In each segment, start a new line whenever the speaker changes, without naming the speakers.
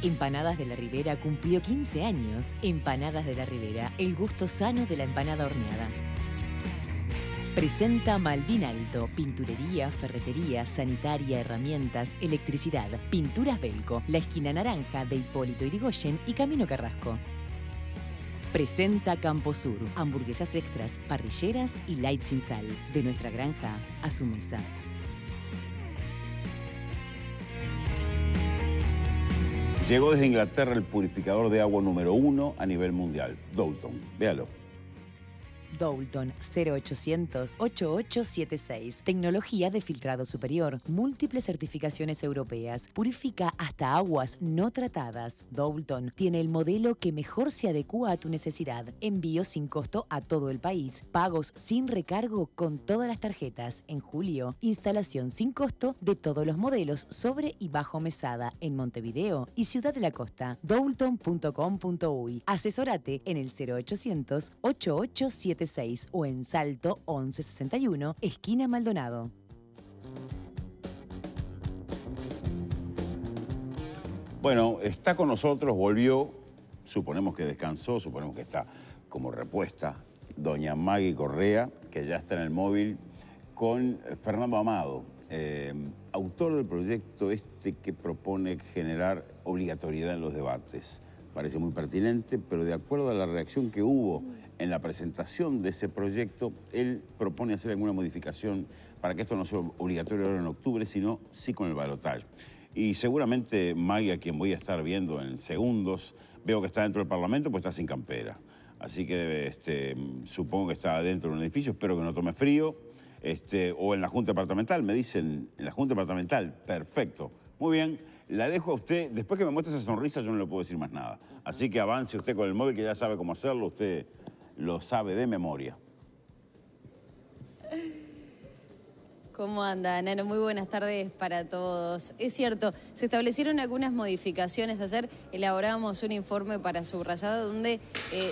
Empanadas de la Ribera cumplió 15 años. Empanadas de la Ribera, el gusto sano de la empanada horneada. Presenta Malvin Alto, pinturería, ferretería, sanitaria, herramientas, electricidad, pinturas Belco, la esquina naranja de Hipólito Yrigoyen y Camino Carrasco. Presenta Campo Sur, hamburguesas extras, parrilleras y light sin sal, de nuestra granja a su mesa.
Llegó desde Inglaterra el purificador de agua número 1 a nivel mundial, Doulton. Véalo.
Doulton 0800 8876. Tecnología de filtrado superior. Múltiples certificaciones europeas. Purifica hasta aguas no tratadas. Doulton tiene el modelo que mejor se adecua a tu necesidad. Envío sin costo a todo el país. Pagos sin recargo con todas las tarjetas. En julio, instalación sin costo de todos los modelos sobre y bajo mesada en Montevideo y Ciudad de la Costa. Doulton.com.uy. Asesórate en el 0800 8876 o en Salto 1161, esquina Maldonado.
Bueno, está con nosotros, volvió, suponemos que descansó, suponemos que está como repuesta, doña Maggie Correa, que ya está en el móvil, con Fernando Amado, autor del proyecto que propone generar obligatoriedad en los debates. Parece muy pertinente, pero de acuerdo a la reacción que hubo en la presentación de ese proyecto, él propone hacer alguna modificación para que esto no sea obligatorio ahora en octubre, sino sí con el balotaje. Y seguramente Maggie, a quien voy a estar viendo en segundos, veo que está dentro del Parlamento, pues está sin campera. Así que supongo que está dentro de un edificio, espero que no tome frío. O en la Junta Departamental, me dicen, en la Junta Departamental, perfecto. Muy bien, la dejo a usted. Después que me muestre esa sonrisa, yo no le puedo decir más nada. Así que avance usted con el móvil, que ya sabe cómo hacerlo, usted lo sabe de memoria.
¿Cómo anda, Nano? Muy buenas tardes para todos. Es cierto, se establecieron algunas modificaciones. Ayer elaboramos un informe para Subrayado donde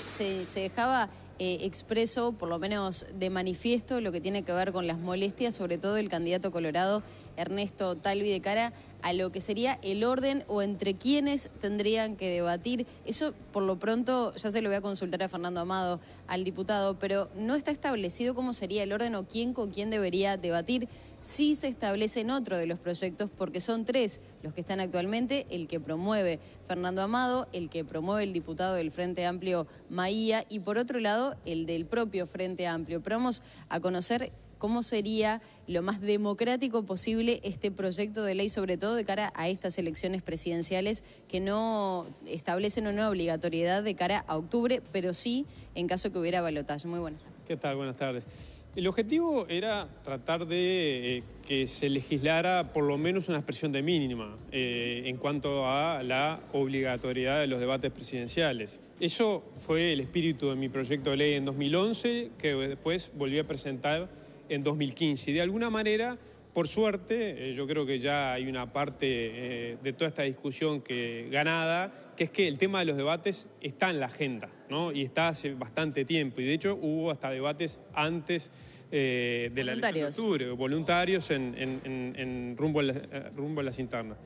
se dejaba expreso, por lo menos de manifiesto, lo que tiene que ver con las molestias, sobre todo el candidato colorado Ernesto Talvi, de cara a lo que sería el orden o entre quienes tendrían que debatir. Eso, por lo pronto, ya se lo voy a consultar a Fernando Amado, al diputado, pero no está establecido cómo sería el orden o quién con quién debería debatir. Sí se establece en otro de los proyectos, porque son 3 los que están actualmente: el que promueve Fernando Amado, el que promueve el diputado del Frente Amplio Maía y, por otro lado, el del propio Frente Amplio. Pero vamos a conocer cómo sería lo más democrático posible este proyecto de ley, sobre todo de cara a estas elecciones presidenciales que no establecen una obligatoriedad de cara a octubre, pero sí en caso que hubiera balotaje. Muy buenas.
¿Qué tal? Buenas tardes. El objetivo era tratar de que se legislara por lo menos una expresión de mínima en cuanto a la obligatoriedad de los debates presidenciales. Eso fue el espíritu de mi proyecto de ley en 2011, que después volví a presentar en 2015. Y de alguna manera, por suerte, yo creo que ya hay una parte de toda esta discusión ganada, que es que el tema de los debates está en la agenda, ¿no? Y está hace bastante tiempo. Y de hecho hubo hasta debates antes de la elección de octubre, voluntarios rumbo a las internas.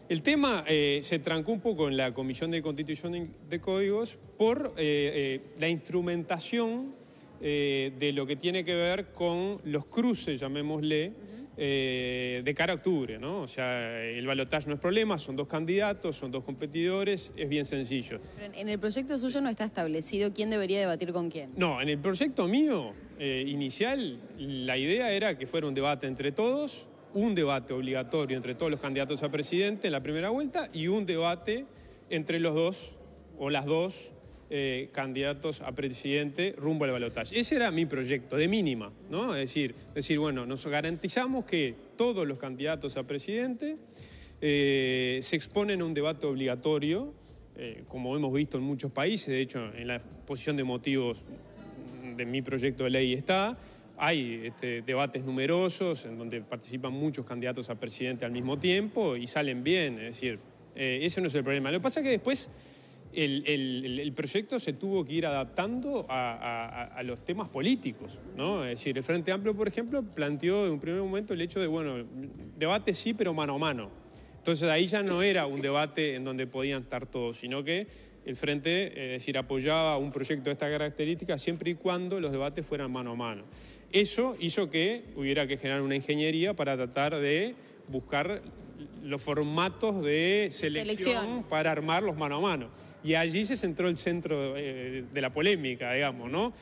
El tema se trancó un poco en la Comisión de Constitución de Códigos por la instrumentación de lo que tiene que ver con los cruces, llamémosle, de cara a octubre, ¿no? O sea, el balotaje no es problema, son 2 candidatos, son 2 competidores, es bien sencillo.
Pero en el proyecto suyo no está establecido quién debería debatir con quién.
No, en el proyecto mío inicial, la idea era que fuera un debate entre todos, un debate obligatorio entre todos los candidatos a presidente en la primera vuelta y un debate entre los 2 o las 2 candidatos a presidente rumbo al balotaje. Ese era mi proyecto, de mínima, ¿no? Es decir, bueno, nos garantizamos que todos los candidatos a presidente se exponen a un debate obligatorio, como hemos visto en muchos países. De hecho, en la exposición de motivos de mi proyecto de ley está. Hay debates numerosos en donde participan muchos candidatos a presidente al mismo tiempo y salen bien. Es decir, ese no es el problema. Lo que pasa es que después el proyecto se tuvo que ir adaptando a los temas políticos, ¿no? Es decir, el Frente Amplio, por ejemplo, planteó en un primer momento el hecho de, bueno, debate sí, pero mano a mano. Entonces ahí ya no era un debate en donde podían estar todos, sino que el Frente, es decir, apoyaba un proyecto de esta característica siempre y cuando los debates fueran mano a mano. Eso hizo que hubiera que generar una ingeniería para tratar de buscar los formatos de selección para armar los mano a mano. Y allí se centró el centro de la polémica, digamos, ¿no?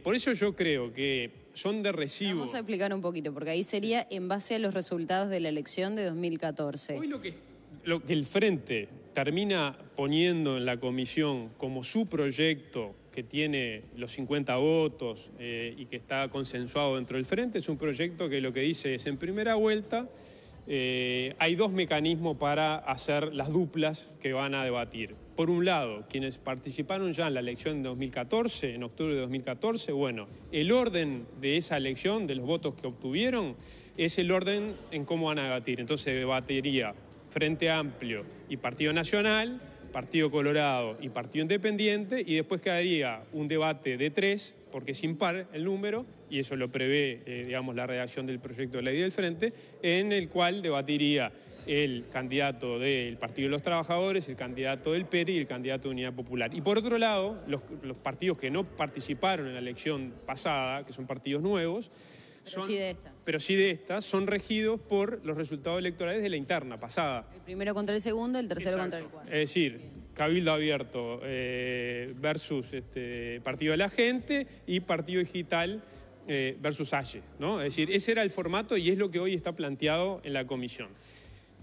Por eso yo creo que son de recibo.
Vamos a explicar un poquito, porque ahí sería en base a los resultados de la elección de 2014.
Hoy lo que el Frente termina poniendo en la comisión como su proyecto, que tiene los 50 votos y que está consensuado dentro del Frente, es un proyecto que lo que dice es, en primera vuelta, hay dos mecanismos para hacer las duplas que van a debatir. Por un lado, quienes participaron ya en la elección de 2014, en octubre de 2014, bueno, el orden de esa elección, de los votos que obtuvieron, es el orden en cómo van a debatir. Entonces debatiría Frente Amplio y Partido Nacional, Partido Colorado y Partido Independiente, y después quedaría un debate de 3, porque es impar el número, y eso lo prevé, digamos, la redacción del proyecto de ley del Frente, en el cual debatiría el candidato del Partido de los Trabajadores, el candidato del PERI y el candidato de Unidad Popular. Y por otro lado, los partidos que no participaron en la elección pasada, que son partidos nuevos, pero sí de esta, son regidos por los resultados electorales de la interna pasada.
El primero contra el segundo, el tercero contra el cuarto.
Es decir, Cabildo Abierto versus Partido de la Gente y Partido Digital versus Ayes, ¿no? Es decir, ese era el formato y es lo que hoy está planteado en la comisión.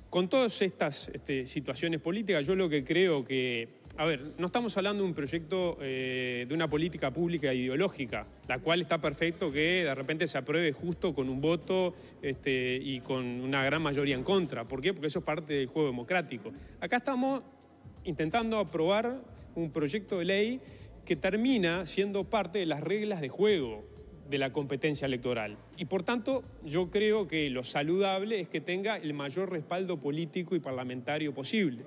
Con todas estas situaciones políticas, yo lo que creo que... A ver, no estamos hablando de un proyecto de una política pública ideológica, la cual está perfecto que de repente se apruebe justo con un voto y con una gran mayoría en contra. ¿Por qué? Porque eso es parte del juego democrático. Acá estamos intentando aprobar un proyecto de ley que termina siendo parte de las reglas de juego de la competencia electoral. Y por tanto, yo creo que lo saludable es que tenga el mayor respaldo político y parlamentario posible.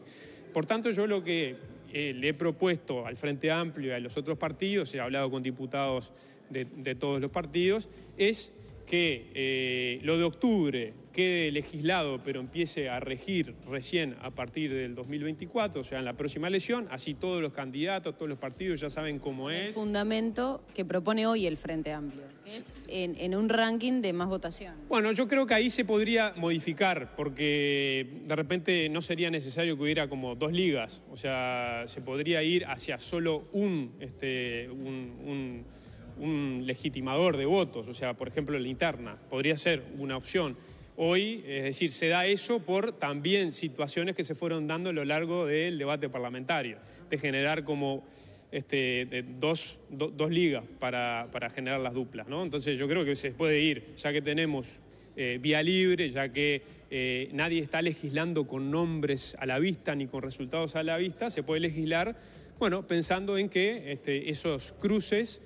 Por tanto, yo lo que le he propuesto al Frente Amplio y a los otros partidos, he hablado con diputados de todos los partidos, es que lo de octubre quede legislado, pero empiece a regir recién a partir del 2024, o sea, en la próxima elección, así todos los candidatos, todos los partidos ya saben cómo es.
El fundamento que propone hoy el Frente Amplio, que es en un ranking de más votación.
Bueno, yo creo que ahí se podría modificar, porque de repente no sería necesario que hubiera como dos ligas, o sea, se podría ir hacia solo un legitimador de votos, o sea, por ejemplo, la interna, podría ser una opción. Hoy, es decir, se da eso por también situaciones que se fueron dando a lo largo del debate parlamentario, de generar como dos ligas para generar las duplas, ¿no? Entonces yo creo que se puede ir, ya que tenemos vía libre, ya que nadie está legislando con nombres a la vista ni con resultados a la vista, se puede legislar, bueno, pensando en que esos cruces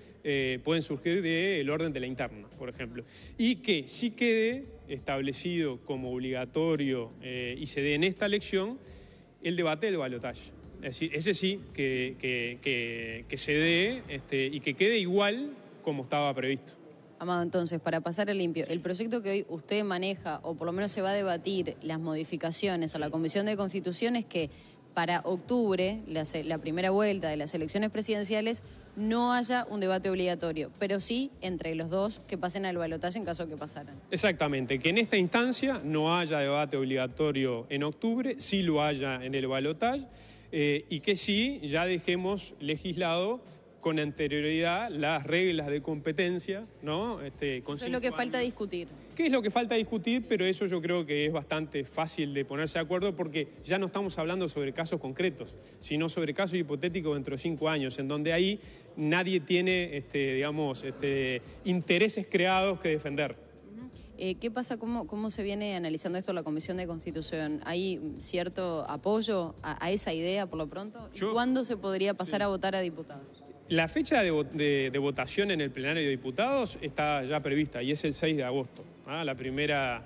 pueden surgir del orden de la interna, por ejemplo, y que sí quede establecido como obligatorio y se dé en esta elección el debate del balotaje. Es decir, ese sí que se dé y que quede igual como estaba previsto.
Amado, entonces, para pasar a limpio, el proyecto que hoy usted maneja, o por lo menos se va a debatir las modificaciones a la Comisión de Constitución, es que para octubre, la primera vuelta de las elecciones presidenciales, no haya un debate obligatorio, pero sí entre los dos que pasen al balotaje en caso de que pasaran.
Exactamente, que en esta instancia no haya debate obligatorio en octubre, sí lo haya en el balotaje, y que sí ya dejemos legislado con anterioridad las reglas de competencia, ¿no?
Eso es lo que falta discutir.
¿Qué es lo que falta discutir? Pero eso yo creo que es bastante fácil de ponerse de acuerdo porque ya no estamos hablando sobre casos concretos, sino sobre casos hipotéticos dentro de 5 años, en donde ahí nadie tiene, intereses creados que defender.
¿Qué pasa? ¿Cómo se viene analizando esto en la Comisión de Constitución? ¿Hay cierto apoyo a esa idea por lo pronto? ¿Y cuándo se podría pasar a votar a diputados?
La fecha de votación en el plenario de diputados está ya prevista y es el 6 de agosto, ¿ah? La primera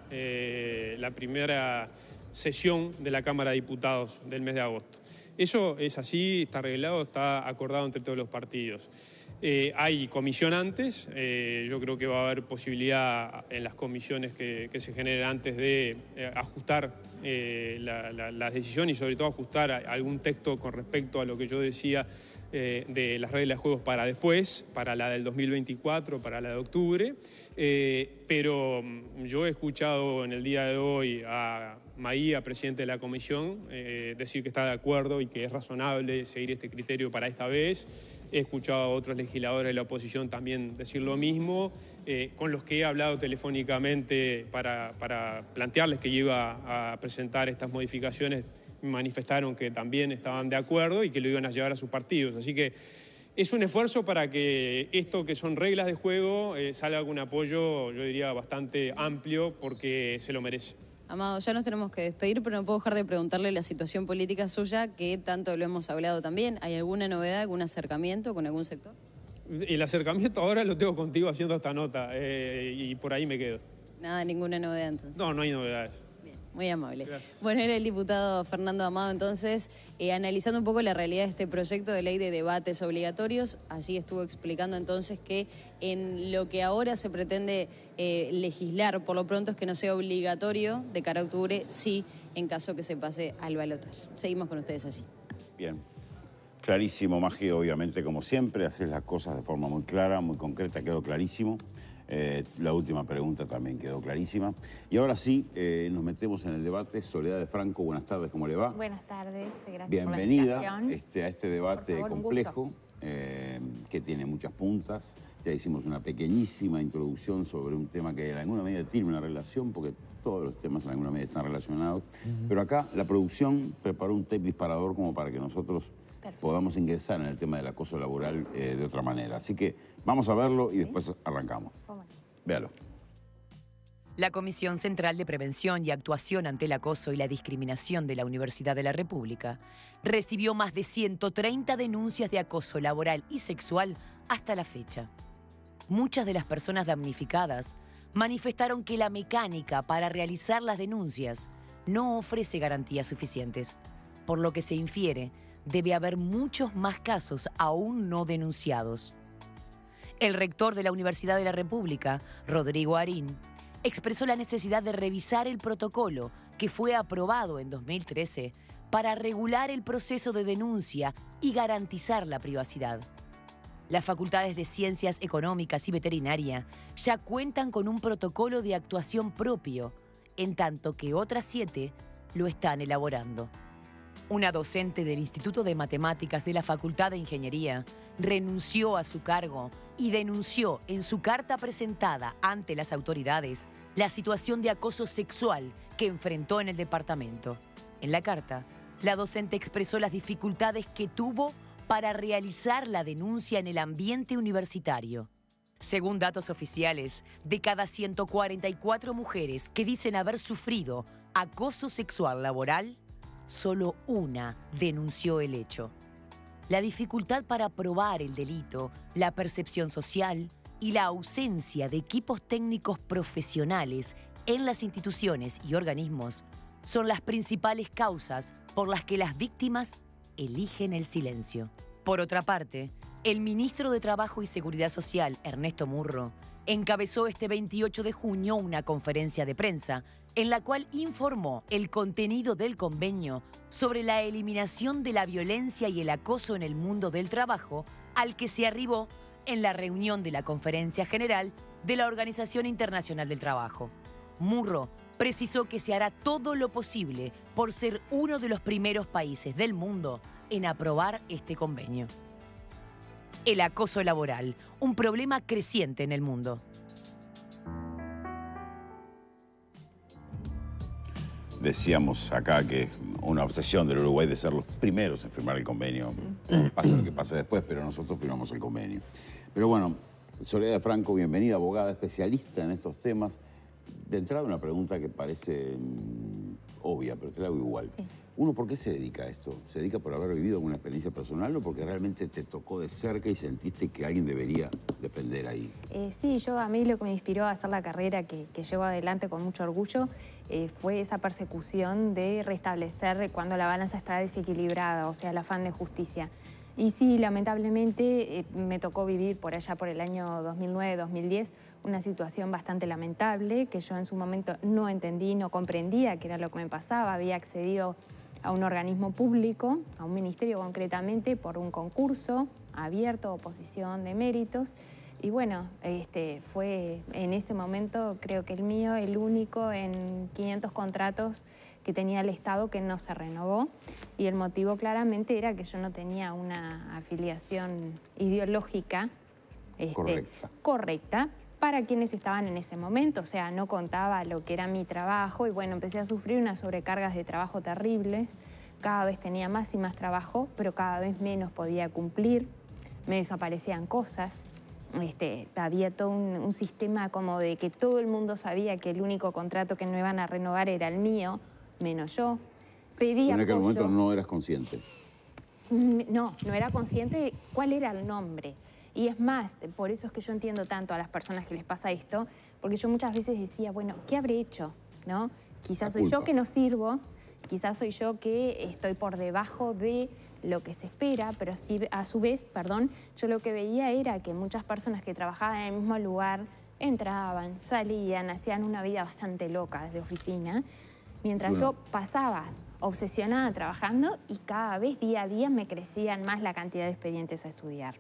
sesión de la Cámara de Diputados del mes de agosto. Eso es así, está arreglado, está acordado entre todos los partidos. Hay comisionantes, yo creo que va a haber posibilidad en las comisiones que se generen antes de ajustar la decisión y sobre todo ajustar algún texto con respecto a lo que yo decía de las reglas de juegos para después, para la del 2024, para la de octubre. Pero yo he escuchado en el día de hoy a Maía, presidente de la comisión, decir que está de acuerdo y que es razonable seguir este criterio para esta vez. He escuchado a otros legisladores de la oposición también decir lo mismo, con los que he hablado telefónicamente para plantearles que yo iba a presentar estas modificaciones. Me manifestaron que también estaban de acuerdo y que lo iban a llevar a sus partidos. Así que es un esfuerzo para que esto que son reglas de juego salga con un apoyo, yo diría, bastante amplio, porque se lo merece.
Amado, ya nos tenemos que despedir, pero no puedo dejar de preguntarle la situación política suya, que tanto lo hemos hablado también. ¿Hay alguna novedad, algún acercamiento con algún sector?
El acercamiento ahora lo tengo contigo haciendo esta nota y por ahí me quedo.
Nada, ninguna novedad entonces.
No, no hay novedades.
Muy amable.
Gracias.
Bueno, era el diputado Fernando Amado entonces, analizando un poco la realidad de este proyecto de ley de debates obligatorios. Allí estuvo explicando entonces que en lo que ahora se pretende legislar, por lo pronto, es que no sea obligatorio de cara a octubre, sí, en caso que se pase al balotaje. Seguimos con ustedes allí.
Bien. Clarísimo, Magi, obviamente, como siempre, haces las cosas de forma muy clara, muy concreta, quedó clarísimo. La última pregunta también quedó clarísima. Y ahora sí, nos metemos en el debate. Soledad de Franco, buenas tardes, ¿cómo le va?
Buenas tardes, gracias
Bienvenida
por la invitación.
a este debate
Por favor,
complejo, que tiene muchas puntas. Ya hicimos una pequeñísima introducción sobre un tema que en alguna medida tiene una relación, porque todos los temas en alguna medida están relacionados. Pero acá la producción preparó un tape disparador como para que nosotros podamos ingresar en el tema del acoso laboral de otra manera. Así que vamos a verlo y después arrancamos. Véalo.
La Comisión Central de Prevención y Actuación ante el Acoso y la Discriminación de la Universidad de la República recibió más de 130 denuncias de acoso laboral y sexual hasta la fecha. Muchas de las personas damnificadas manifestaron que la mecánica para realizar las denuncias no ofrece garantías suficientes, por lo que se infiere debe haber muchos más casos aún no denunciados. El rector de la Universidad de la República, Rodrigo Arín, expresó la necesidad de revisar el protocolo que fue aprobado en 2013 para regular el proceso de denuncia y garantizar la privacidad. Las facultades de Ciencias Económicas y Veterinaria ya cuentan con un protocolo de actuación propio, en tanto que otras 7 lo están elaborando. Una docente del Instituto de Matemáticas de la Facultad de Ingeniería renunció a su cargo y denunció en su carta presentada ante las autoridades la situación de acoso sexual que enfrentó en el departamento. En la carta, la docente expresó las dificultades que tuvo para realizar la denuncia en el ambiente universitario. Según datos oficiales, de cada 144 mujeres que dicen haber sufrido acoso sexual laboral, solo una denunció el hecho. La dificultad para probar el delito, la percepción social y la ausencia de equipos técnicos profesionales en las instituciones y organismos son las principales causas por las que las víctimas eligen el silencio. Por otra parte, el ministro de Trabajo y Seguridad Social, Ernesto Murro, encabezó este 28 de junio una conferencia de prensa en la cual informó el contenido del convenio sobre la eliminación de la violencia y el acoso en el mundo del trabajo al que se arribó en la reunión de la Conferencia General de la Organización Internacional del Trabajo. Murro precisó que se hará todo lo posible por ser uno de los primeros países del mundo en aprobar este convenio. El acoso laboral, un problema creciente en el mundo.
Decíamos acá que una obsesión del Uruguay de ser los primeros en firmar el convenio. Pasa lo que pase después, pero nosotros firmamos el convenio. Pero bueno, Soledad de Franco, bienvenida, abogada especialista en estos temas. De entrada una pregunta que parece obvia, pero te la hago igual. Sí. Uno, ¿por qué se dedica a esto? ¿Se dedica por haber vivido alguna experiencia personal o porque realmente te tocó de cerca y sentiste que alguien debería defender ahí?
Sí, a mí lo que me inspiró a hacer la carrera que llevo adelante con mucho orgullo fue esa persecución de restablecer cuando la balanza está desequilibrada, o sea, el afán de justicia. Y sí, lamentablemente me tocó vivir por allá por el año 2009-2010 una situación bastante lamentable que yo en su momento no entendí, no comprendía qué era lo que me pasaba. Había accedido a un organismo público, a un ministerio concretamente, por un concurso abierto, oposición de méritos. Y bueno, fue en ese momento, creo que el mío, el único en 500 contratos que tenía el Estado que no se renovó. Y el motivo claramente era que yo no tenía una afiliación ideológica correcta para quienes estaban en ese momento. O sea, no contaba lo que era mi trabajo y bueno, empecé a sufrir unas sobrecargas de trabajo terribles. Cada vez tenía más y más trabajo, pero cada vez menos podía cumplir. Me desaparecían cosas. Había todo un sistema como de que todo el mundo sabía que el único contrato que no iban a renovar era el mío, menos yo. Pedí
en aquel
apoyo.
momento no eras consciente.
No era consciente de cuál era el nombre. Y es más, por eso es que yo entiendo tanto a las personas que les pasa esto, porque yo muchas veces decía, bueno, ¿qué habré hecho? ¿No? Quizás soy yo que no sirvo, quizás soy yo que estoy por debajo de lo que se espera, pero a su vez, yo lo que veía era que muchas personas que trabajaban en el mismo lugar entraban, salían, hacían una vida bastante loca desde oficina, mientras yo pasaba obsesionada trabajando y cada vez día a día me crecían más la cantidad de expedientes a estudiar.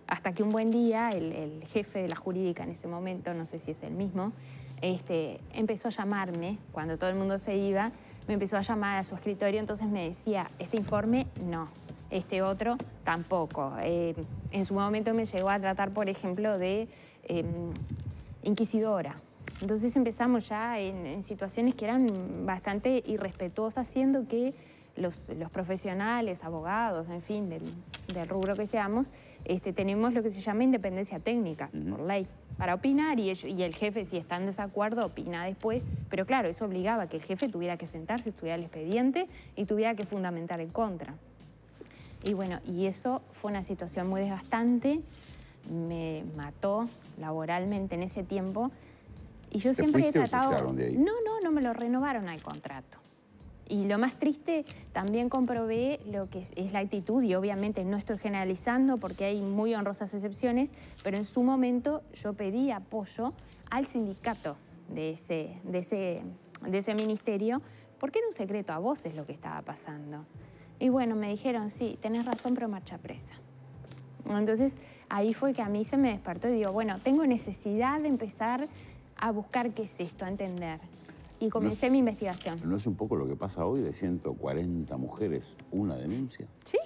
Hasta que un buen día el jefe de la jurídica en ese momento, no sé si es el mismo, empezó a llamarme, cuando todo el mundo se iba, me empezó a llamar a su escritorio, entonces me decía, este informe no, este otro tampoco. En su momento me llegó a tratar, por ejemplo, de inquisidora. Entonces empezamos ya en situaciones que eran bastante irrespetuosas, siendo que los profesionales, abogados, en fin, del rubro que seamos, tenemos lo que se llama independencia técnica, por ley, para opinar y el jefe, si está en desacuerdo, opina después. Pero claro, eso obligaba a que el jefe tuviera que sentarse, estudiar el expediente y tuviera que fundamentar en contra. Y bueno, y eso fue una situación muy desgastante, me mató laboralmente en ese tiempo. Y yo siempre he tratado... No me lo renovaron al contrato. Y lo más triste, también comprobé lo que es la actitud, y obviamente no estoy generalizando porque hay muy honrosas excepciones, pero en su momento yo pedí apoyo al sindicato de ese ministerio, porque era un secreto a voces lo que estaba pasando. Y bueno, me dijeron, sí, tenés razón, pero marcha presa. Entonces ahí fue que a mí se me despertó y digo, bueno, tengo necesidad de empezar a buscar qué es esto, a entender. Y comencé mi investigación.
¿No es un poco lo que pasa hoy de 140 mujeres, una denuncia?
Sí,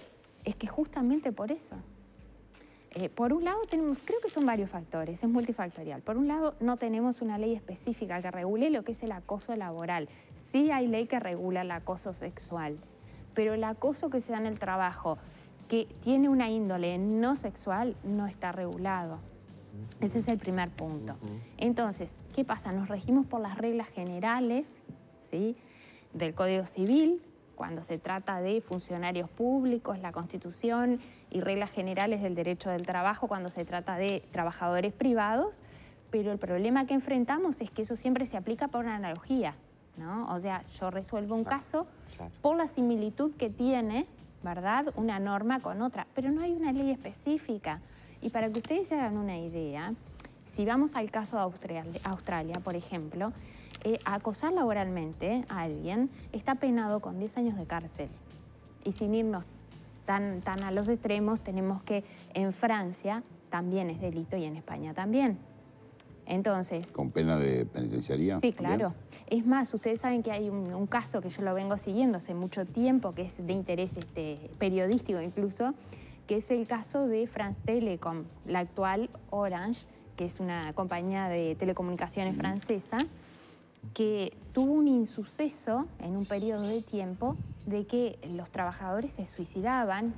es que justamente por eso. Por un lado tenemos, creo que son varios factores, es multifactorial. Por un lado no tenemos una ley específica que regule lo que es el acoso laboral. Sí hay ley que regula el acoso sexual, pero el acoso que se da en el trabajo, que tiene una índole no sexual, no está regulado. Ese es el primer punto. Entonces, ¿qué pasa? Nos regimos por las reglas generales, ¿sí?, del Código Civil, cuando se trata de funcionarios públicos, la Constitución y reglas generales del derecho del trabajo cuando se trata de trabajadores privados, pero el problema que enfrentamos es que eso siempre se aplica por una analogía, ¿no? O sea, yo resuelvo un caso por la similitud que tiene, ¿verdad?, una norma con otra, pero no hay una ley específica. Y para que ustedes se hagan una idea, si vamos al caso de Australia, por ejemplo, acosar laboralmente a alguien está penado con 10 años de cárcel. Y sin irnos tan a los extremos, tenemos que en Francia también es delito y en España también. Entonces...
¿Con pena de penitenciaría?
Sí, claro. Es más, ustedes saben que hay un caso que yo lo vengo siguiendo hace mucho tiempo, que es de interés periodístico incluso, que es el caso de France Telecom, la actual Orange, que es una compañía de telecomunicaciones francesa, que tuvo un insuceso en un periodo de tiempo de que los trabajadores se suicidaban,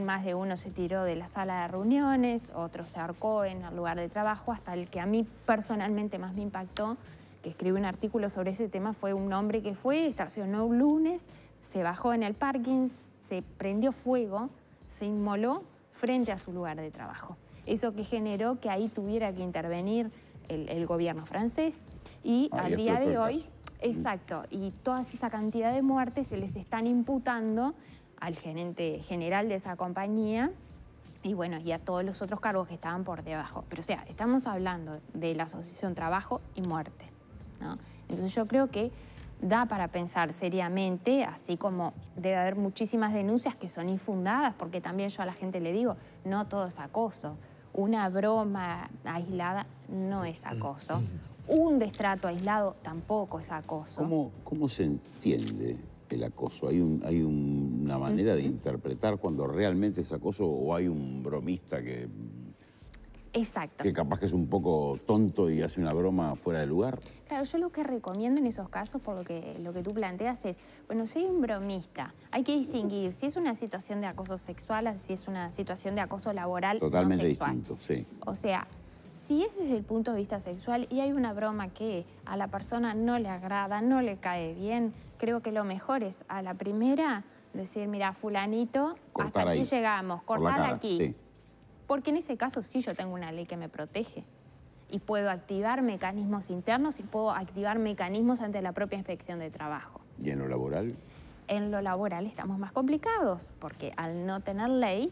más de uno se tiró de la sala de reuniones, otro se ahorcó en el lugar de trabajo, hasta el que a mí personalmente más me impactó, que escribí un artículo sobre ese tema, fue un hombre que estacionó un lunes, se bajó en el parking, se prendió fuego, se inmoló frente a su lugar de trabajo. Eso que generó que ahí tuviera que intervenir el gobierno francés y al día de hoy, exacto, y toda esa cantidad de muertes se les están imputando al gerente general de esa compañía y bueno, y a todos los otros cargos que estaban por debajo. Pero o sea, estamos hablando de la asociación trabajo y muerte, ¿no? Entonces yo creo que da para pensar seriamente, así como debe haber muchísimas denuncias que son infundadas, porque también yo a la gente le digo, no todo es acoso. Una broma aislada no es acoso. Un destrato aislado tampoco es acoso.
¿Cómo se entiende el acoso? ¿Hay una manera de interpretar cuando realmente es acoso o hay un bromista que...
Exacto.
Que capaz que es un poco tonto y hace una broma fuera de lugar?
Claro, yo lo que recomiendo en esos casos, por lo que tú planteas es, bueno, si hay un bromista, hay que distinguir si es una situación de acoso sexual o si es una situación de acoso laboral.
Totalmente
no sexual.
distinto, sí.
O sea, si es desde el punto de vista sexual y hay una broma que a la persona no le agrada, no le cae bien, creo que lo mejor es a la primera decir, mira, fulanito,
Cortar
hasta aquí
ahí,
llegamos,
por la
cortar
cara,
aquí.
sí.
Porque en ese caso sí yo tengo una ley que me protege y puedo activar mecanismos internos y puedo activar mecanismos ante la propia inspección de trabajo.
¿Y en lo laboral?
En lo laboral estamos más complicados porque al no tener ley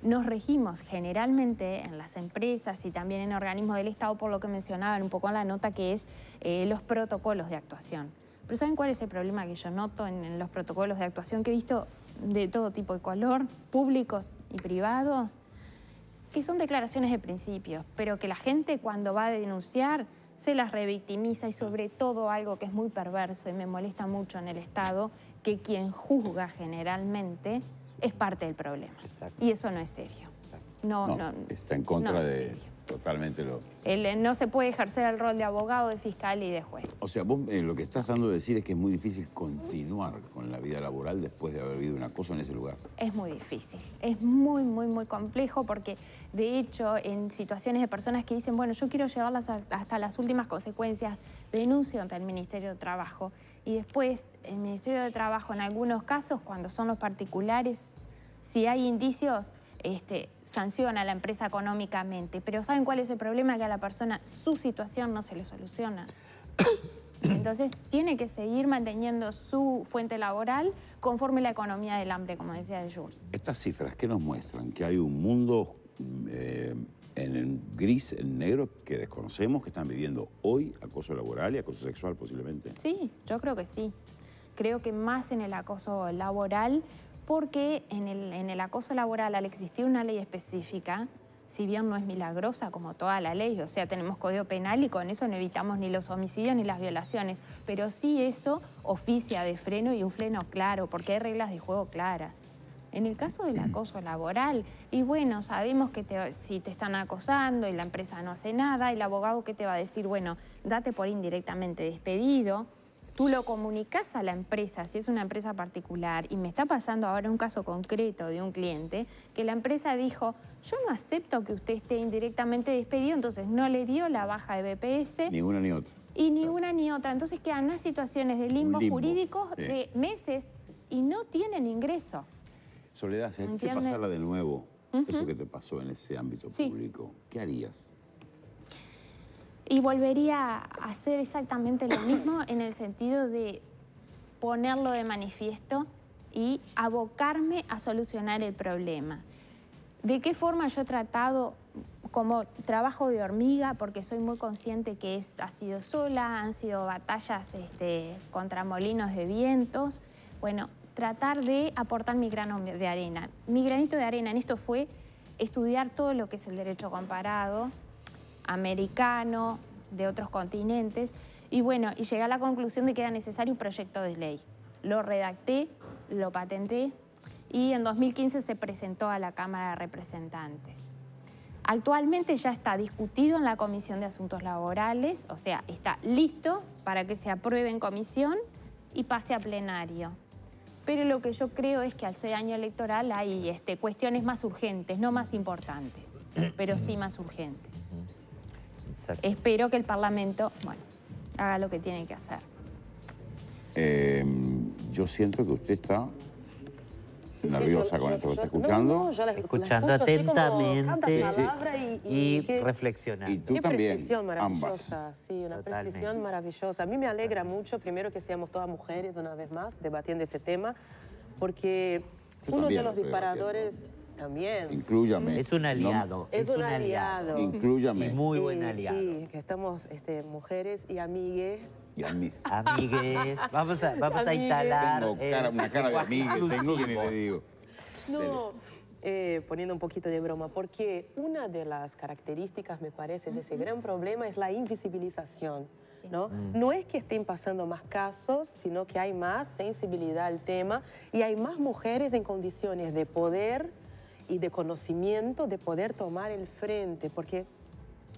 nos regimos generalmente en las empresas y también en organismos del Estado por lo que mencionaban un poco en la nota que es los protocolos de actuación. Pero ¿saben cuál es el problema que yo noto en los protocolos de actuación que he visto de todo tipo de color, públicos y privados? Que son declaraciones de principios, pero que la gente cuando va a denunciar se las revictimiza y sobre todo algo que es muy perverso y me molesta mucho en el Estado, que quien juzga generalmente es parte del problema. Exacto. Y eso no es serio. No,
está en contra
no
de totalmente lo...
No se puede ejercer el rol de abogado, de fiscal y de juez.
O sea, vos lo que estás dando a decir es que es muy difícil continuar con la vida laboral después de haber vivido un acoso en ese lugar.
Es muy difícil, es muy, muy, muy complejo porque de hecho en situaciones de personas que dicen, bueno, yo quiero llevarlas hasta las últimas consecuencias, denuncio ante el Ministerio de Trabajo y después el Ministerio de Trabajo en algunos casos, cuando son los particulares, si hay indicios, sanciona a la empresa económicamente. Pero ¿saben cuál es el problema? Que a la persona su situación no se le soluciona. Entonces tiene que seguir manteniendo su fuente laboral conforme la economía del hambre, como decía de Jules.
Estas cifras, ¿qué nos muestran? Que hay un mundo en el gris, en negro, que desconocemos, que están viviendo hoy acoso laboral y acoso sexual posiblemente.
Sí, yo creo que sí. Creo que más en el acoso laboral, porque en el acoso laboral, al existir una ley específica, si bien no es milagrosa como toda la ley, o sea, tenemos Código Penal y con eso no evitamos ni los homicidios ni las violaciones, pero sí eso oficia de freno y un freno claro, porque hay reglas de juego claras. En el caso del acoso laboral, y bueno, sabemos que si te están acosando y la empresa no hace nada, el abogado que te va a decir, bueno, date por indirectamente despedido. Tú lo comunicas a la empresa, si es una empresa particular, y me está pasando ahora un caso concreto de un cliente, que la empresa dijo, yo no acepto que usted esté indirectamente despedido, entonces no le dio la baja de BPS.
Ni una ni otra.
Y ni una ni otra. Entonces quedan unas situaciones de limbo jurídico de meses y no tienen ingreso.
Soledad, si hay que pasarla de nuevo, eso que te pasó en ese ámbito público, ¿qué harías?
Y volvería a hacer exactamente lo mismo en el sentido de ponerlo de manifiesto y abocarme a solucionar el problema. ¿De qué forma yo he tratado como trabajo de hormiga? Porque soy muy consciente que ha sido sola, han sido batallas contra molinos de vientos. Bueno, tratar de aportar mi grano de arena. Mi granito de arena en esto fue estudiar todo lo que es el derecho comparado, americano, de otros continentes, y bueno, y llegué a la conclusión de que era necesario un proyecto de ley. Lo redacté, lo patenté, y en 2015 se presentó a la Cámara de Representantes. Actualmente ya está discutido en la Comisión de Asuntos Laborales, o sea, está listo para que se apruebe en comisión y pase a plenario. Pero lo que yo creo es que al ser año electoral hay cuestiones más urgentes, no más importantes, pero sí más urgentes. Exacto. Espero que el Parlamento, bueno, haga lo que tiene que hacer.
Yo siento que usted está nerviosa con esto que está escuchando.
No, yo
escuchando atentamente y reflexionando.
Y tú también,
precisión maravillosa,
ambas.
Sí, una precisión maravillosa. A mí me alegra mucho, primero, que seamos todas mujeres una vez más debatiendo ese tema, porque Uno
también
de los
lo estoy
disparadores
debatiendo.
también.
Inclúyame.
Es un aliado.
Es un aliado.
Inclúyame.
Y muy buen aliado.
Sí, que estamos mujeres y amigues.
Y a mí.
Amigues, vamos a instalar.
Tengo una cara de amiga, tengo que ni le digo.
No, poniendo un poquito de broma, porque una de las características, me parece, de ese gran problema es la invisibilización, ¿no? No es que estén pasando más casos, sino que hay más sensibilidad al tema y hay más mujeres en condiciones de poder y de conocimiento, de poder tomar el frente, porque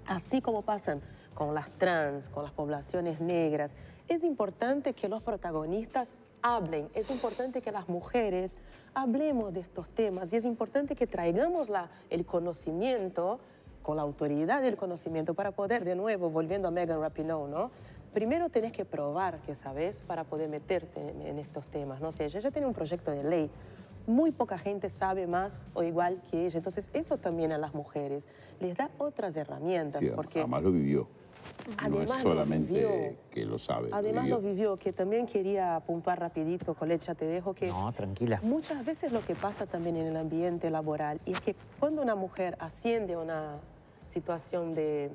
así como pasan con las trans, con las poblaciones negras, es importante que los protagonistas hablen, es importante que las mujeres hablemos de estos temas y es importante que traigamos el conocimiento con la autoridad del conocimiento para poder, de nuevo, volviendo a Megan Rapinoe, ¿no? Primero tenés que probar que sabes para poder meterte en estos temas, ¿no? O sea, ella tiene un proyecto de ley, muy poca gente sabe más o igual que ella, entonces eso también a las mujeres les da otras herramientas.
Sí,
porque
además lo vivió. No es
además
solamente que lo sabe.
Además lo vivió, que también quería puntuar rapidito, Colette, ya te dejo que...
No, tranquila.
Muchas veces lo que pasa también en el ambiente laboral es que cuando una mujer asciende a una situación de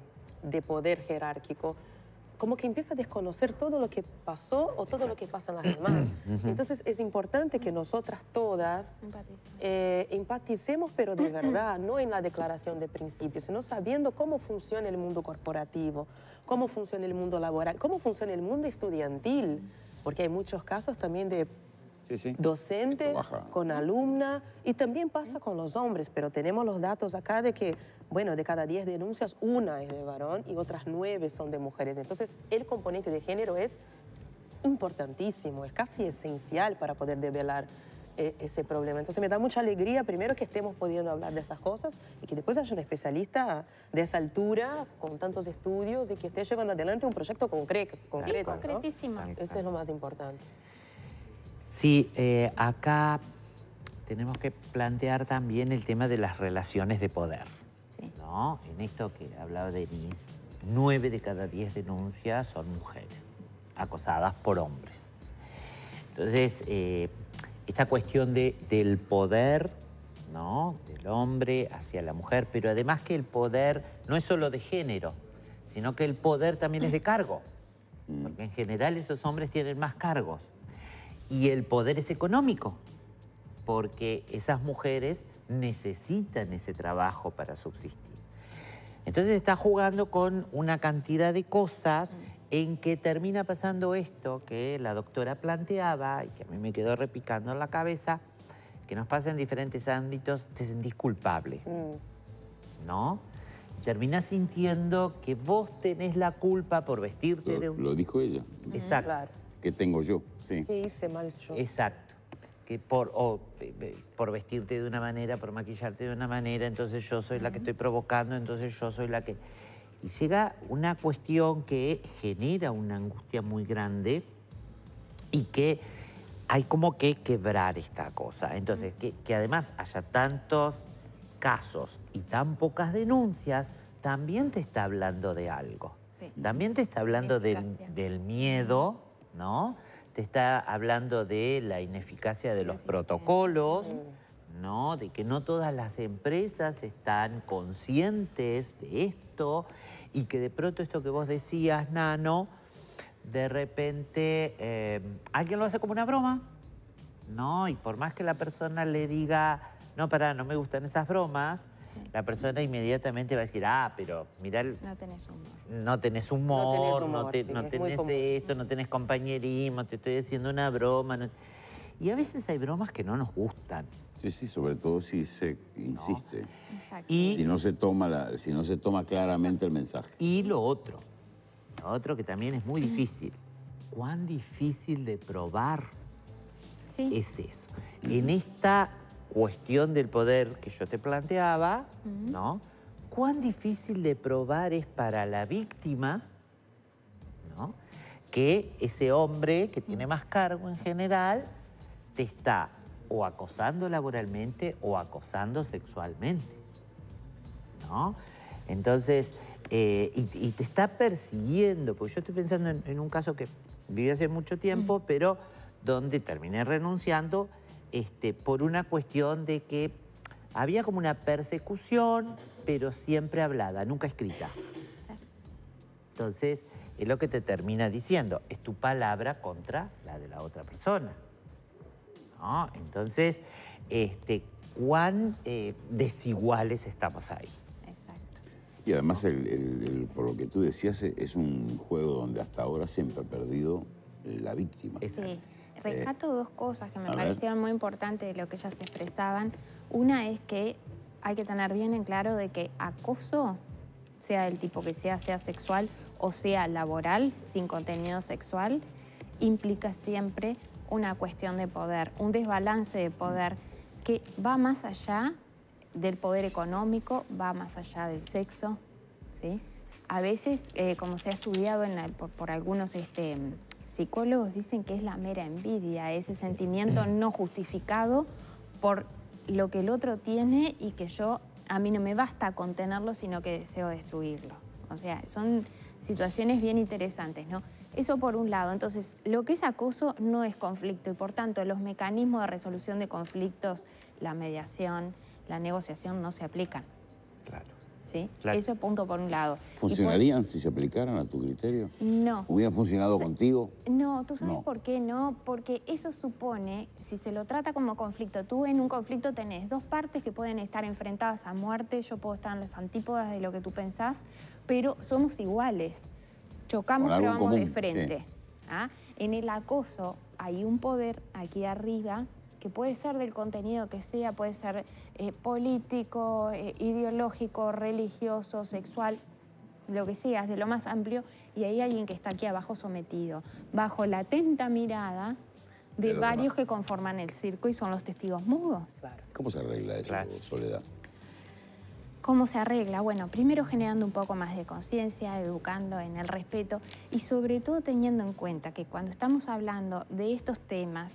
poder jerárquico, como que empieza a desconocer todo lo que pasó o todo lo que pasa en las demás. Entonces es importante que nosotras todas empaticemos, pero de verdad, no en la declaración de principios, sino sabiendo cómo funciona el mundo corporativo, cómo funciona el mundo laboral, cómo funciona el mundo estudiantil, porque hay muchos casos también de docente con alumna, y también pasa con los hombres, pero tenemos los datos acá de que, bueno, de cada 10 denuncias, una es de varón y otras 9 son de mujeres. Entonces, el componente de género es importantísimo, es casi esencial para poder develar ese problema. Entonces, me da mucha alegría, primero, que estemos pudiendo hablar de esas cosas y que después haya un especialista de esa altura, con tantos estudios, y que esté llevando adelante un proyecto concreto.
Sí, concretísimo.
¿No? Eso es lo más importante.
Sí, acá tenemos que plantear también el tema de las relaciones de poder.
Sí.
¿No? En esto que hablaba Denise, 9 de cada 10 denuncias son mujeres acosadas por hombres. Entonces, esta cuestión del poder, ¿no? Del hombre hacia la mujer, pero además que el poder no es solo de género, sino que el poder también es de cargo, porque en general esos hombres tienen más cargos. Y el poder es económico, porque esas mujeres necesitan ese trabajo para subsistir. Entonces está jugando con una cantidad de cosas en que termina pasando esto que la doctora planteaba y que a mí me quedó repicando en la cabeza, que nos pasa en diferentes ámbitos, te sentís culpable, ¿no? Terminás sintiendo que vos tenés la culpa por vestirte de un...
Lo dijo ella.
Exacto.
Claro.
¿Qué tengo yo? Sí.
¿Qué hice mal yo?
Exacto. Que por vestirte de una manera, por maquillarte de una manera, entonces yo soy la que estoy provocando, entonces yo soy la que... Y llega una cuestión que genera una angustia muy grande y que hay como que quebrar esta cosa. Entonces, que además haya tantos casos y tan pocas denuncias, también te está hablando de algo.
Sí.
También te está hablando del miedo, ¿no? Te está hablando de la ineficacia de los protocolos, ¿no? De que no todas las empresas están conscientes de esto y que de pronto esto que vos decías, Nano, de repente alguien lo hace como una broma, ¿no? Y por más que la persona le diga, no, pará, no me gustan esas bromas, la persona inmediatamente va a decir, ah, pero mirá...
No tenés humor.
No tenés humor, no
sí,
tenés esto, no tenés compañerismo, te estoy haciendo una broma. No... Y a veces hay bromas que no nos gustan.
Sí, sí, sobre todo si se insiste.
Exacto.
Y,
Si no se toma claramente el mensaje.
y lo otro que también es muy difícil. ¿Cuán difícil de probar es eso? En esta cuestión del poder que yo te planteaba, ¿no? ¿Cuán difícil de probar es para la víctima, ¿no? Que ese hombre que tiene más cargo en general te está o acosando laboralmente o acosando sexualmente, ¿no? Entonces, y te está persiguiendo, porque yo estoy pensando en un caso que viví hace mucho tiempo, pero donde terminé renunciando por una cuestión de que había como una persecución, pero siempre hablada, nunca escrita. Entonces, es lo que te termina diciendo, es tu palabra contra la de la otra persona, ¿no? Entonces, cuán desiguales estamos ahí.
Exacto.
Y además, por lo que tú decías, es un juego donde hasta ahora siempre ha perdido la víctima.
Sí. Rescato dos cosas que me
a
parecieron muy importantes de lo que ellas expresaban. Una es que hay que tener bien en claro de que acoso, sea del tipo que sea sexual o sea laboral, sin contenido sexual, implica siempre una cuestión de poder, un desbalance de poder que va más allá del poder económico, va más allá del sexo, ¿sí? A veces, como se ha estudiado por algunos psicólogos, dicen que es la mera envidia, ese sentimiento no justificado por lo que el otro tiene y que a mí no me basta contenerlo, sino que deseo destruirlo. O sea, son situaciones bien interesantes, ¿no? Eso por un lado. Entonces, lo que es acoso no es conflicto y, por tanto, los mecanismos de resolución de conflictos, la mediación, la negociación no se aplican.
Claro.
¿Sí?
Claro.
Eso punto por un lado.
¿Funcionarían si se aplicaran a tu criterio?
No.
¿Hubieran funcionado contigo?
No, ¿tú sabes
No.
por qué no? Porque eso supone, si se lo trata como conflicto, tú en un conflicto tenés dos partes que pueden estar enfrentadas a muerte, yo puedo estar en las antípodas de lo que tú pensás, pero somos iguales. Chocamos,
Con
pero
algo
vamos de
común,
frente.
sí.
¿Ah? En el acoso hay un poder aquí arriba que puede ser del contenido que sea, puede ser político, ideológico, religioso, sexual, lo que sea, es de lo más amplio, y hay alguien que está aquí abajo sometido, bajo la atenta mirada de varios que conforman el circo y son los testigos mudos.
¿Cómo se arregla eso, Soledad?
¿Cómo se arregla? Bueno, primero generando un poco más de conciencia, educando en el respeto y sobre todo teniendo en cuenta que cuando estamos hablando de estos temas,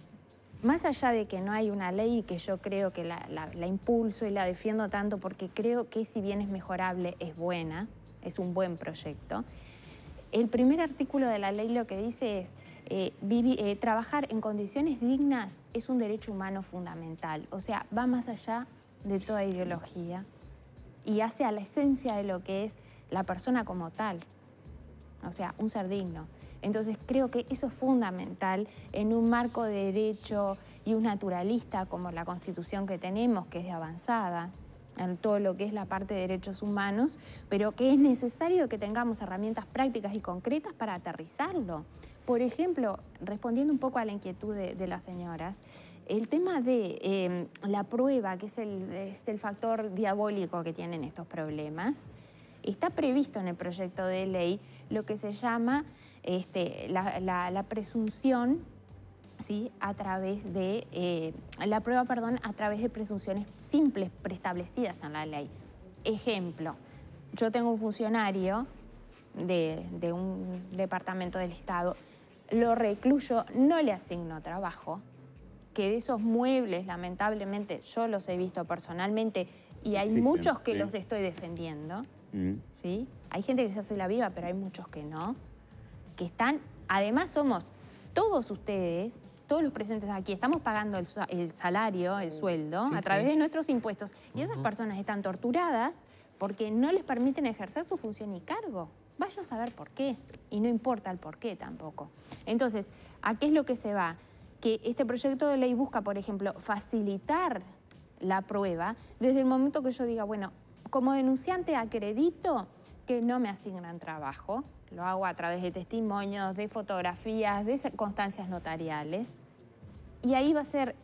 más allá de que no hay una ley que yo creo que la impulso y la defiendo tanto porque creo que si bien es mejorable, es buena, es un buen proyecto, el primer artículo de la ley lo que dice es trabajar en condiciones dignas es un derecho humano fundamental, o sea, va más allá de toda ideología y hace a la esencia de lo que es la persona como tal, o sea, un ser digno. Entonces creo que eso es fundamental en un marco de derecho y un naturalista como la Constitución que tenemos, que es de avanzada en todo lo que es la parte de derechos humanos, pero que es necesario que tengamos herramientas prácticas y concretas para aterrizarlo. Por ejemplo, respondiendo un poco a la inquietud de las señoras, el tema de la prueba, que es el factor diabólico que tienen estos problemas, está previsto en el proyecto de ley lo que se llama la presunción, ¿sí? A través de la prueba, perdón, a través de presunciones simples preestablecidas en la ley. Ejemplo, yo tengo un funcionario de un departamento del Estado, lo recluyo, no le asigno trabajo, que de esos muebles, lamentablemente, yo los he visto personalmente y hay muchos que los estoy defendiendo, ¿sí? Hay gente que se hace la viva, pero hay muchos que no, que están, además somos todos ustedes, todos los presentes aquí, estamos pagando el salario, el sueldo, a través de nuestros impuestos, y esas personas están torturadas porque no les permiten ejercer su función y cargo. Vaya a saber por qué, y no importa el por qué tampoco. Entonces, ¿a qué es lo que se va? Que este proyecto de ley busca, por ejemplo, facilitar la prueba desde el momento que yo diga, bueno, como denunciante acredito que no me asignan trabajo, lo hago a través de testimonios, de fotografías, de constancias notariales, y ahí va a ser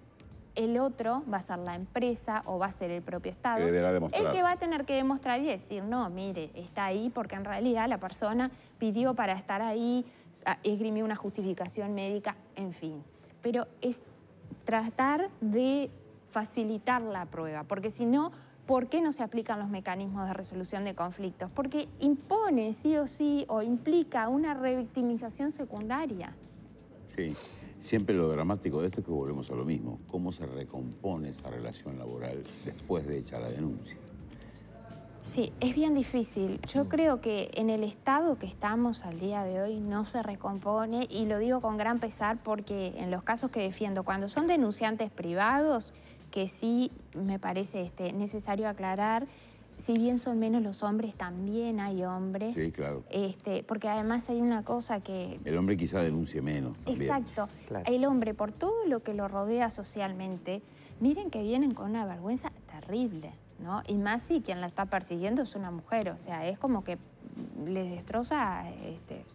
el otro, va a ser la empresa o va a ser el propio Estado, el que va a tener que demostrar y decir, no, mire, está ahí porque en realidad la persona pidió para estar ahí, esgrimió una justificación médica, en fin. Pero es tratar de facilitar la prueba, porque si no, ¿por qué no se aplican los mecanismos de resolución de conflictos? Porque impone sí o sí o implica una revictimización secundaria.
Sí, siempre lo dramático de esto es que volvemos a lo mismo. ¿Cómo se recompone esa relación laboral después de hecha la denuncia?
Sí, es bien difícil. Yo creo que en el estado que estamos al día de hoy no se recompone, y lo digo con gran pesar porque en los casos que defiendo, cuando son denunciantes privados, que sí me parece necesario aclarar, si bien son menos los hombres, también hay hombres.
Sí, claro.
Porque además hay una cosa que...
El hombre quizá denuncie menos también.
Exacto.
Claro.
El hombre, por todo lo que lo rodea socialmente, miren que vienen con una vergüenza terrible, ¿no? Y más si quien la está persiguiendo es una mujer, o sea, es como que les destroza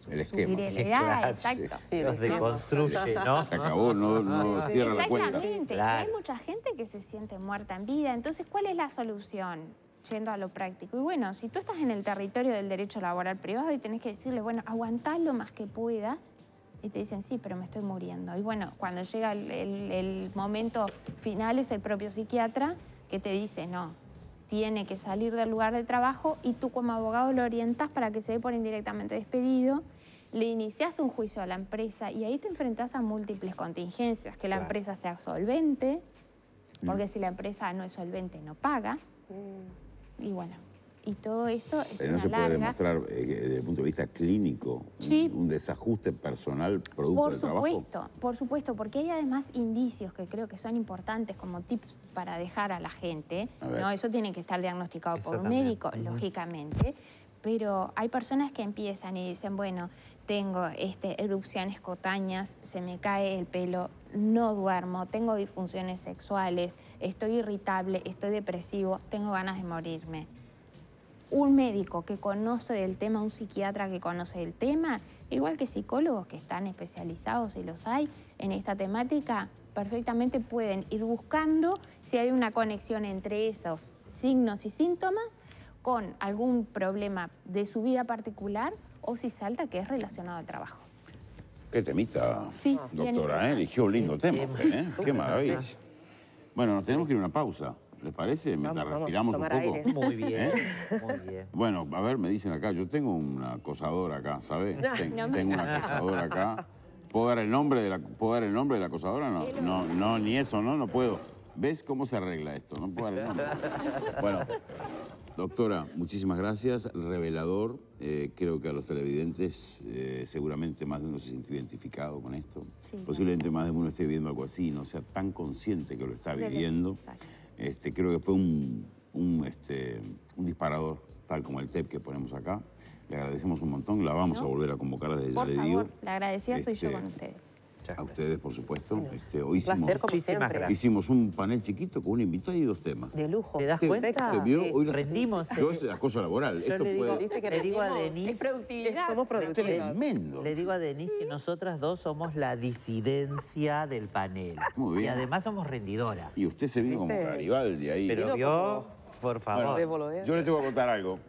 su virilidad.
Claro,
Exacto.
Sí,
los deconstruye, ¿no?
Se acabó, no cierra la cuenta.
Exactamente.
Claro.
Hay mucha gente que se siente muerta en vida. Entonces, ¿cuál es la solución? Yendo a lo práctico. Y bueno, si tú estás en el territorio del derecho laboral privado y tenés que decirle, bueno, aguantá lo más que puedas, y te dicen, sí, pero me estoy muriendo. Y bueno, cuando llega el momento final es el propio psiquiatra que te dice, no, tiene que salir del lugar de trabajo, y tú como abogado lo orientas para que se dé por indirectamente despedido, le inicias un juicio a la empresa y ahí te enfrentás a múltiples contingencias, que la empresa sea solvente, porque si la empresa no es solvente no paga, y bueno, y todo eso es
Pero no
una
se puede
larga...
demostrar desde el punto de vista clínico
Sí.
un desajuste personal producto del trabajo.
Por supuesto, porque hay además indicios que creo que son importantes como tips para dejar a la gente,
A ver.
¿no? Eso tiene que estar diagnosticado
Eso
por un
también.
médico, lógicamente, pero hay personas que empiezan y dicen, bueno, tengo erupciones cutáneas, se me cae el pelo, no duermo, tengo disfunciones sexuales, estoy irritable, estoy depresivo, tengo ganas de morirme. Un médico que conoce del tema, un psiquiatra que conoce del tema, igual que psicólogos que están especializados, y los hay en esta temática, perfectamente pueden ir buscando si hay una conexión entre esos signos y síntomas con algún problema de su vida particular, o si salta que es relacionado al trabajo.
Qué temita,
Sí, bien
doctora,
importante.
eligió un lindo tema usted, ¿eh? Qué maravilla. Bueno, nos tenemos que ir a una pausa, ¿les parece? Mientras
Vamos,
respiramos un
tomar
poco.
aire.
Muy bien,
¿Eh?
muy bien.
Bueno, a ver, me dicen acá, yo tengo una acosadora acá, ¿sabes? Tengo una acosadora acá. ¿Puedo dar el nombre de la acosadora? No, ni eso, no puedo. ¿Ves cómo se arregla esto? No puedo dar el nombre. Bueno, doctora, muchísimas gracias. Revelador. Creo que a los televidentes seguramente más de uno se sintió identificado con esto.
Sí,
Posiblemente más de uno esté viviendo algo así, no sea tan consciente que lo está viviendo.
Exacto.
Creo que fue un disparador, tal como el TEP que ponemos acá. Le agradecemos un montón, la vamos a volver a convocar desde ya,
Por
le
favor,
digo.
la agradecida soy yo con ustedes.
A ustedes, por supuesto. Hoy
Placer, como
Muchísimas
siempre.
gracias.
hicimos un panel chiquito con un invitado y 2 temas.
De lujo.
¿Te das
¿Te-
cuenta?
te vio?
Sí.
Hoy
Rendimos.
Yo es acoso laboral.
Yo
Esto
le digo,
puede...
¿Viste que
le digo a
rendimos?
Denise,
productividad.
Somos productivos.
Tremendo.
le digo a Denise que nosotras dos somos la disidencia del panel.
Muy bien.
Y además somos rendidoras.
Y usted se vino como
¿Viste?
Garibaldi ahí.
Pero
Vino
vio, por favor.
Bueno,
Yo le tengo que contar algo.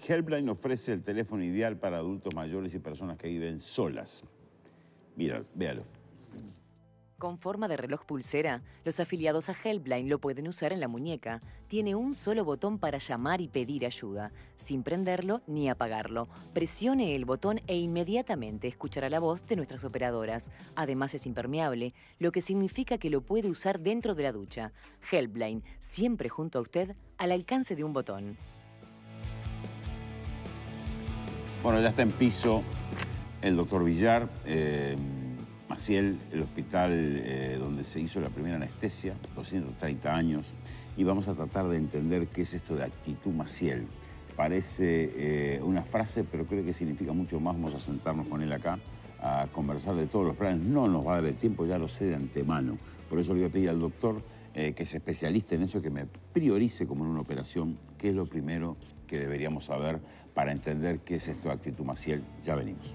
Helpline ofrece el teléfono ideal para adultos mayores y personas que viven solas. Mira, véalo.
Con forma de reloj pulsera, los afiliados a Helpline lo pueden usar en la muñeca. Tiene un solo botón para llamar y pedir ayuda, sin prenderlo ni apagarlo. Presione el botón e inmediatamente escuchará la voz de nuestras operadoras. Además es impermeable, lo que significa que lo puede usar dentro de la ducha. Helpline, siempre junto a usted, al alcance de un botón.
Bueno, ya está en piso el doctor Villar, Maciel, el hospital donde se hizo la primera anestesia, 230 años, y vamos a tratar de entender qué es esto de actitud Maciel. Parece una frase, pero creo que significa mucho más. Vamos a sentarnos con él acá a conversar de todos los planes. No nos va a dar el tiempo, ya lo sé de antemano. Por eso le voy a pedir al doctor que es especialista en eso, que me priorice como en una operación, qué es lo primero que deberíamos saber para entender qué es esto de actitud Maciel. Ya venimos.